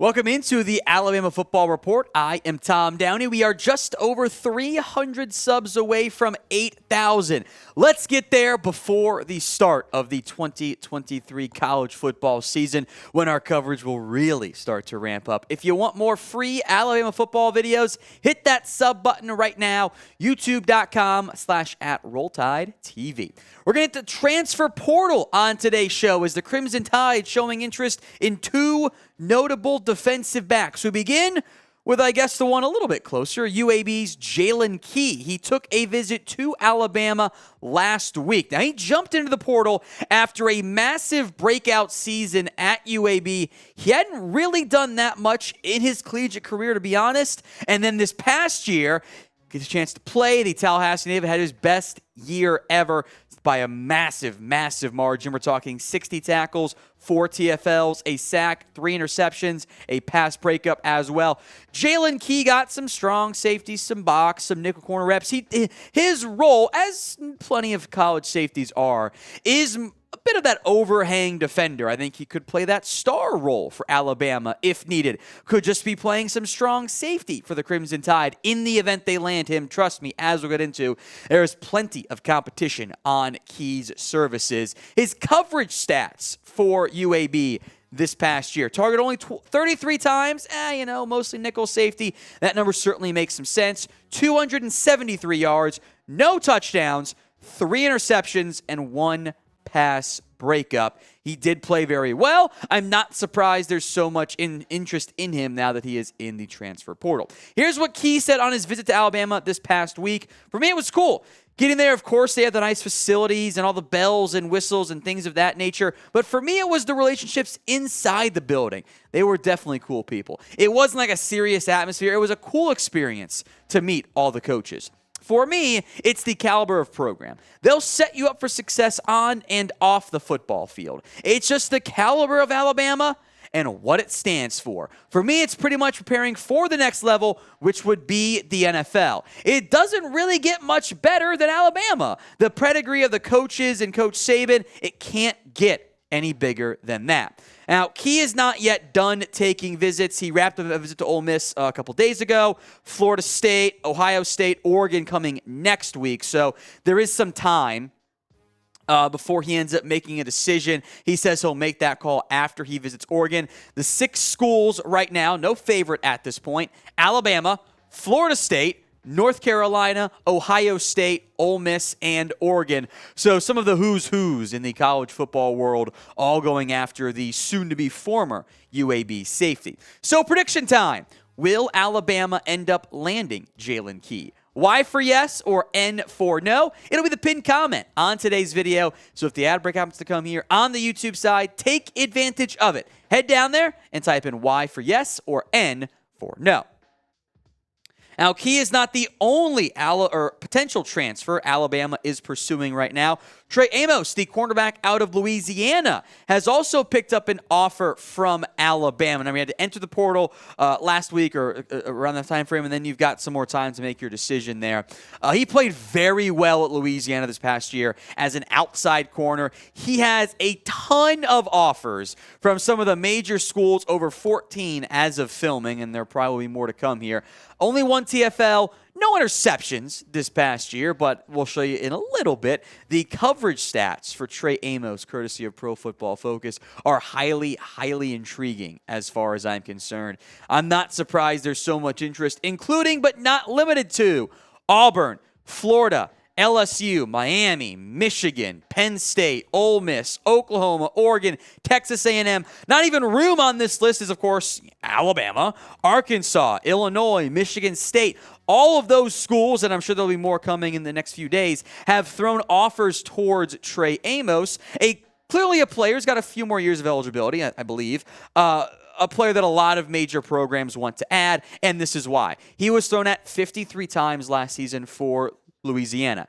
Welcome into the Alabama Football Report. I am Tom Downey. We are just over 300 subs away from 8,000. Let's get there before the start of the 2023 college football season, when our coverage will really start to ramp up. If you want more free Alabama football videos, hit that sub button right now, youtube.com/@RollTideTV. We're going to hit the transfer portal on today's show as the Crimson Tide showing interest in two notable defensive backs. We begin with, I guess, the one a little bit closer, UAB's Jaylen Key. He took a visit to Alabama last week. Now, he jumped into the portal after a massive breakout season at UAB. He hadn't really done that much in his collegiate career, to be honest. And then this past year, gets a chance to play. The Tallahassee Native had his best year ever by a massive, massive margin. We're talking 60 tackles, 4 TFLs, a sack, 3 interceptions, a pass breakup as well. Jaylen Key got some strong safeties, some box, some nickel corner reps. His role, as plenty of college safeties are, is a bit of that overhang defender. I think he could play that star role for Alabama if needed. Could just be playing some strong safety for the Crimson Tide in the event they land him. Trust me, as we'll get into, there is plenty of competition on Key's services. His coverage stats for UAB this past year: target only 33 times, mostly nickel safety. That number certainly makes some sense. 273 yards, no touchdowns, 3 interceptions, and 1 pass breakup. He did play very well. I'm not surprised there's so much interest in him now that he is in the transfer portal. Here's what Key said on his visit to Alabama this past week. For me, it was cool. Getting there, of course, they have the nice facilities and all the bells and whistles and things of that nature. But for me, it was the relationships inside the building. They were definitely cool people. It wasn't like a serious atmosphere. It was a cool experience to meet all the coaches. For me, it's the caliber of program. They'll set you up for success on and off the football field. It's just the caliber of Alabama and what it stands for. For me, it's pretty much preparing for the next level, which would be the NFL. It doesn't really get much better than Alabama. The pedigree of the coaches and Coach Saban, it can't get any bigger than that. Now, Key is not yet done taking visits. He wrapped up a visit to Ole Miss a couple days ago. Florida State, Ohio State, Oregon coming next week. So there is some time before he ends up making a decision. He says he'll make that call after he visits Oregon. The 6 schools right now, no favorite at this point: Alabama, Florida State, North Carolina, Ohio State, Ole Miss, and Oregon. So some of the who's who's in the college football world all going after the soon-to-be former UAB safety. So prediction time. Will Alabama end up landing Jaylen Key? Y for yes or N for no? It'll be the pinned comment on today's video. So if the ad break happens to come here on the YouTube side, take advantage of it. Head down there and type in Y for yes or N for no. Now, Key is not the only potential transfer Alabama is pursuing right now. Trey Amos, the cornerback out of Louisiana, has also picked up an offer from Alabama. Now, we had to enter the portal last week or around that time frame, and then you've got some more time to make your decision there. He played very well at Louisiana this past year as an outside corner. He has a ton of offers from some of the major schools, over 14 as of filming, and there probably more to come here. Only 1 TFL, no interceptions this past year, but we'll show you in a little bit. The coverage stats for Trey Amos, courtesy of Pro Football Focus, are highly, highly intriguing as far as I'm concerned. I'm not surprised there's so much interest, including but not limited to Auburn, Florida, LSU, Miami, Michigan, Penn State, Ole Miss, Oklahoma, Oregon, Texas A&M. Not even room on this list is, of course, Alabama, Arkansas, Illinois, Michigan State. All of those schools, and I'm sure there'll be more coming in the next few days, have thrown offers towards Trey Amos, clearly a player who's got a few more years of eligibility, I believe. A player that a lot of major programs want to add, and this is why. He was thrown at 53 times last season for Louisiana.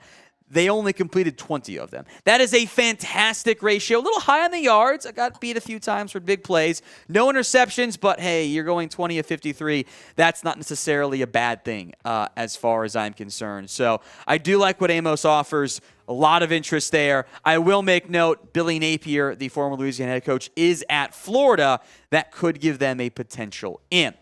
they only completed 20 of them. That is a fantastic ratio. A little high on the yards. I got beat a few times for big plays. No interceptions, but hey, you're going 20 of 53. That's not necessarily a bad thing as far as I'm concerned. So I do like what Amos offers. A lot of interest there. I will make note, Billy Napier, the former Louisiana head coach, is at Florida. That could give them a potential in.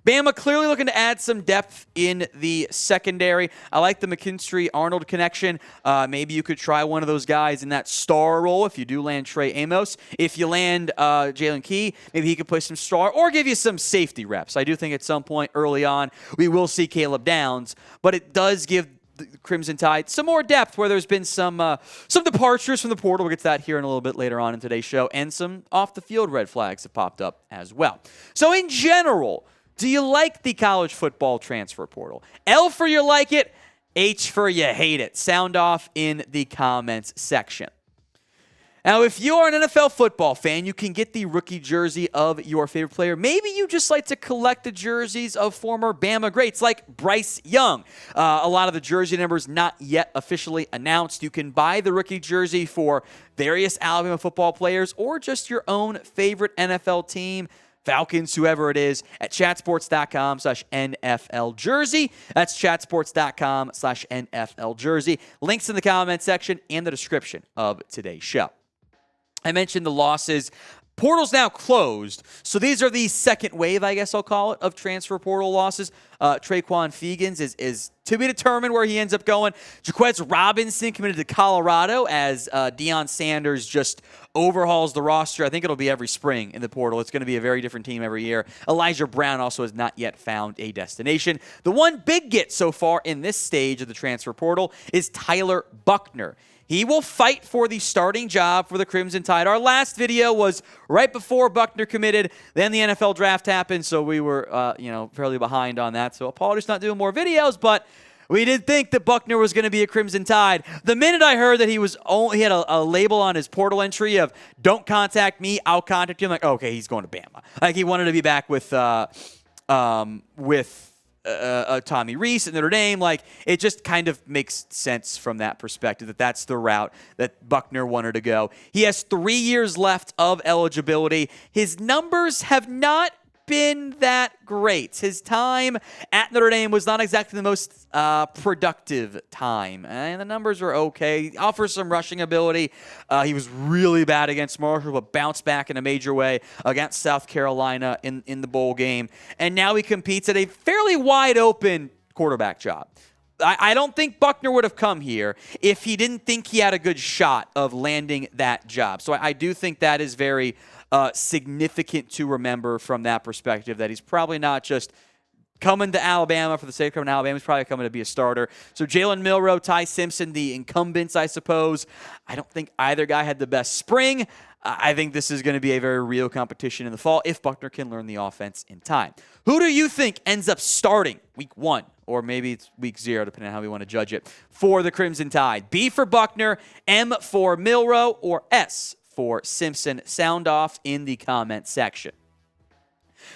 Bama clearly looking to add some depth in the secondary. I like the McKinstry-Arnold connection. Maybe you could try one of those guys in that star role if you do land Trey Amos. If you land Jaylen Key, maybe he could play some star or give you some safety reps. I do think at some point early on we will see Caleb Downs, but it does give the Crimson Tide some more depth where there's been some departures from the portal. We'll get to that here in a little bit later on in today's show, and some off-the-field red flags have popped up as well. So in general, do you like the college football transfer portal? L for you like it, H for you hate it. Sound off in the comments section. Now, if you are an NFL football fan, you can get the rookie jersey of your favorite player. Maybe you just like to collect the jerseys of former Bama greats like Bryce Young. A lot of the jersey numbers not yet officially announced. You can buy the rookie jersey for various Alabama football players or just your own favorite NFL team. Falcons, whoever it is, at chatsports.com/NFL jersey. That's chatsports.com/NFL jersey. Links in the comment section and the description of today's show. I mentioned the losses. Portal's now closed, so these are the second wave, I guess I'll call it, of transfer portal losses. Traquan Fegans is to be determined where he ends up going. Jaquez Robinson committed to Colorado as Deion Sanders just overhauls the roster. I think it'll be every spring in the portal. It's going to be a very different team every year. Elijah Brown also has not yet found a destination. The one big get so far in this stage of the transfer portal is Tyler Buchner. He will fight for the starting job for the Crimson Tide. Our last video was right before Buchner committed. Then the NFL draft happened, so we were, fairly behind on that. So apologies not doing more videos, but we did think that Buchner was going to be a Crimson Tide. The minute I heard that he had a label on his portal entry of "Don't contact me, I'll contact you," I'm like, okay, he's going to Bama. Like he wanted to be back with Tommy Reese at Notre Dame. Like, it just kind of makes sense from that perspective that that's the route that Buchner wanted to go. He has 3 years left of eligibility. His numbers have not been that great. His time at Notre Dame was not exactly the most productive time, and the numbers were okay. He offers some rushing ability. He was really bad against Marshall, but bounced back in a major way against South Carolina in the bowl game, and now he competes at a fairly wide open quarterback job. I don't think Buchner would have come here if he didn't think he had a good shot of landing that job. So I do think that is very significant to remember from that perspective, that he's probably not just coming to Alabama for the sake of coming to Alabama. He's probably coming to be a starter. So Jalen Milroe, Ty Simpson, the incumbents, I suppose. I don't think either guy had the best spring. I think this is going to be a very real competition in the fall if Buchner can learn the offense in time. Who do you think ends up starting week 1? Or maybe it's week 0, depending on how we want to judge it, for the Crimson Tide? B for Buchner, M for Milroe, or S for Simpson? Sound off in the comment section.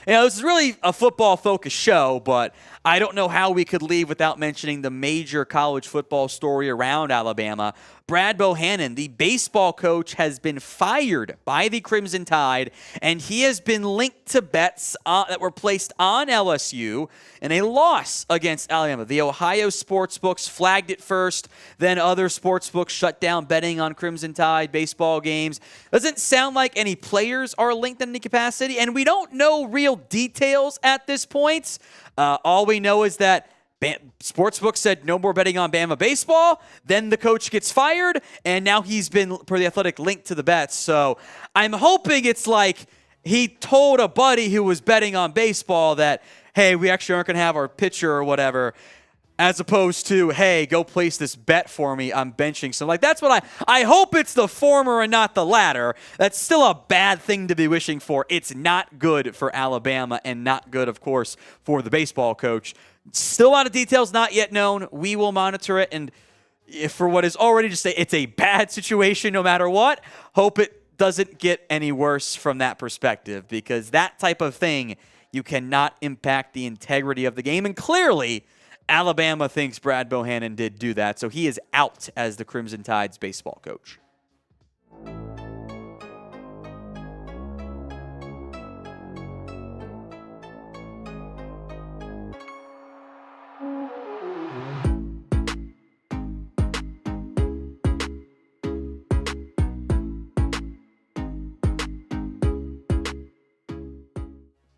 This is really a football-focused show, but I don't know how we could leave without mentioning the major college football story around Alabama. Brad Bohannon, the baseball coach, has been fired by the Crimson Tide, and he has been linked to bets that were placed on LSU in a loss against Alabama. The Ohio sportsbooks flagged it first, then other sportsbooks shut down betting on Crimson Tide baseball games. Doesn't sound like any players are linked in any capacity, and we don't know real details at this point. All we know is that Sportsbook said no more betting on Bama baseball. Then the coach gets fired, and now he's been, per the Athletic, linked to the bets. So I'm hoping it's like he told a buddy who was betting on baseball that, hey, we actually aren't going to have our pitcher or whatever, as opposed to, hey, go place this bet for me, I'm benching. So, like, that's what I hope it's the former and not the latter. That's still a bad thing to be wishing for. It's not good for Alabama and not good, of course, for the baseball coach. Still a lot of details not yet known. We will monitor it, and if for what is already just it's a bad situation no matter what, hope it doesn't get any worse from that perspective, because that type of thing, you cannot impact the integrity of the game, and clearly Alabama thinks Brad Bohannon did do that, so he is out as the Crimson Tide's baseball coach.